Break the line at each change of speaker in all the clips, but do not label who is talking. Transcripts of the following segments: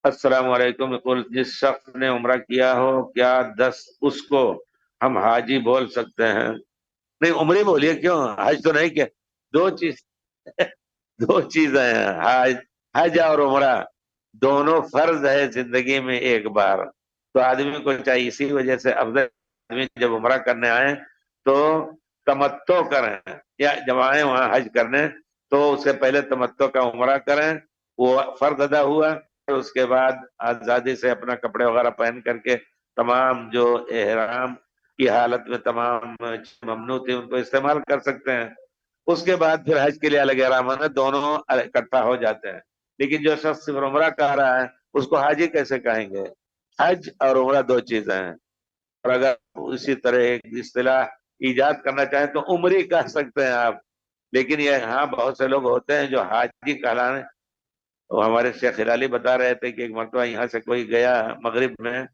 अस्सलाम वालेकुम। कुल जिस शख्स ने उम्रा किया हो, क्या 10 उसको हम हाजी बोल सकते हैं? नहीं, उम्री बोलिए, क्यों हज तो नहीं किया। दो चीज दो चीजें हैं, हज। हज और उम्रा दोनों फर्ज है जिंदगी में एक बार। तो आदमी को चाहिए, इसी वजह से अफजल आदमी जब उम्रा करने आए तो तमत्तो करें, या जब आए वहां हज करने तो उससे पहले तमत्तो का उम्रा करें। वो फर्ज अदा हुआ। और उसके बाद आजादी से अपना कपड़े वगैरह पहन करके तमाम जो एहराम की हालत में तमाम ममनू थे उनको इस्तेमाल कर सकते हैं। उसके बाद फिर हज के लिए अलग एहराम है, दोनों इकट्ठा हो जाते हैं। लेकिन जो शख्स सिर्फ उम्रा कह रहा है उसको हाजी कैसे कहेंगे? हज और उम्रा दो चीजें हैं। और अगर इसी तरह एक इस्तिलाह इजाद करना चाहें तो उम्री कह सकते हैं आप। लेकिन ये हाँ, बहुत से लोग होते हैं जो हाजी कहलाने। वो हमारे शेख हिलाली बता रहे थे कि एक मरतबा यहाँ से कोई गया मगरिब में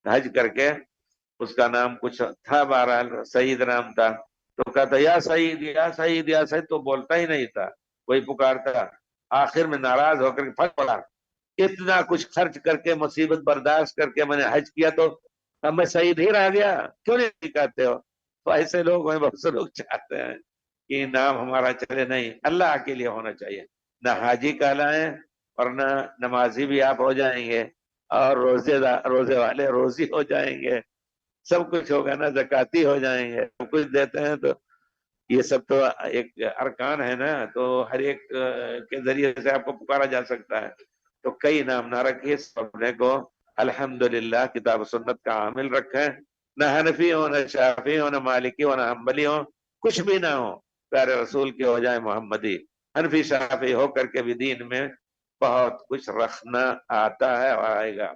हज करके। उसका नाम कुछ था, बहरहाल सईद नाम था। तो कहता या सईद या सईद या सईद, तो बोलता ही नहीं था, वही पुकारता। आखिर में नाराज होकर के फट पड़ा। इतना कुछ खर्च करके मुसीबत बर्दाश्त करके मैंने हज किया, तो अब मैं सईद ही रह गया, क्यों नहीं कहते हो? तो ऐसे लोग हैं, बहुत से लोग चाहते हैं कि नाम हमारा चले। नहीं, अल्लाह के लिए होना चाहिए। न हाजी कहलाएं और न नमाजी भी आप हो जाएंगे, और रोजे वाले रोजी हो जाएंगे। सब कुछ होगा ना, जकाती हो जाएंगे, सब कुछ देते हैं। तो ये सब तो एक अरकान है ना, तो हर एक के जरिए से आपको पुकारा जा सकता है। तो कई नाम ना रखिए, अपने को अल्हम्दुलिल्लाह किताब सुन्नत का आमिल रखें। न हनफी हो, न शाफी हो, न मालिकी हो, न हम्बली हो, कुछ भी ना हो, प्यारे रसूल के हो जाए मोहम्मदी। हनफी शाफी हो करके भी दीन में बहुत कुछ रखना आता है और आएगा।